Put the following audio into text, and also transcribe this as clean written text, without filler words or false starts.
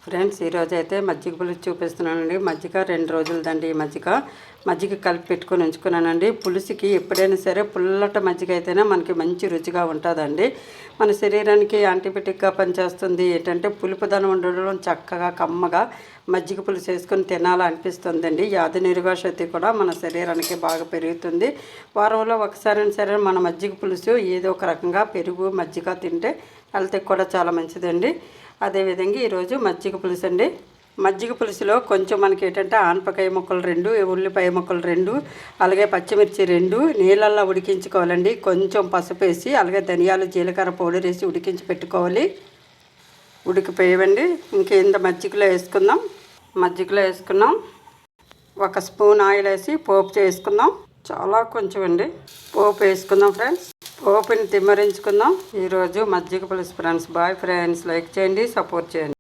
Friends ఈరోజు అయితే మజ్జిగ పులుసు చూపిస్తున్నానండి. మజ్జిగ 2 రోజులదండి. ఈ మజ్జిగ కలిపి పెట్టుకొని ఉంచుకున్నానండి. పులుసుకి ఎప్పుడైనా సరే పుల్లట మజ్జిగ అయితేనే మనకి మంచి రుచిగా ఉంటుందండి. మన శరీరానికి యాంటీబయాటిక్గా పనిచేస్తుంది. ఏంటంటే పులుపుదనం ఉండడం, చక్కగా కమ్మగా మజ్జిగ పులుసు వేసుకొని తినాలనిపిస్తుందండి. వ్యాధి నిరోధక శక్తి కూడా మన శరీరానికి బాగా పెరుగుతుంది. వారంలో ఒకసారి సరే మన మజ్జిగ పులుసు ఏదో ఒక రకంగా పెరుగు మజ్జిగ తింటే హెల్త్కి కూడా చాలా మంచిదండి. అదేవిధంగా ఈరోజు మజ్జిగ పులుసు అండి. మజ్జిగ పులుసులో కొంచెం మనకి ఏంటంటే ఆనపకాయ ముక్కలు 2, ఉల్లిపాయ ముక్కలు 2, అలాగే పచ్చిమిర్చి 2 నీళ్ళల్లో ఉడికించుకోవాలండి. కొంచెం పసుపు వేసి అలాగే ధనియాలు జీలకర్ర పౌడర్ వేసి ఉడికించి పెట్టుకోవాలి. ఉడికిపోయేవండి. ఇంకేంత మజ్జిగలో వేసుకుందాం. మజ్జిగలో వేసుకున్నాం. 1 స్పూన్ ఆయిల్ వేసి పోపు చేసుకుందాం. చాలా కొంచెం అండి పోపు వేసుకుందాం ఫ్రెండ్స్. పోపుని తిమ్మరించుకుందాం. ఈరోజు మజ్జిగ పులుసు ఫ్రెండ్స్. Bye friends. లైక్ చేయండి, సపోర్ట్ చేయండి.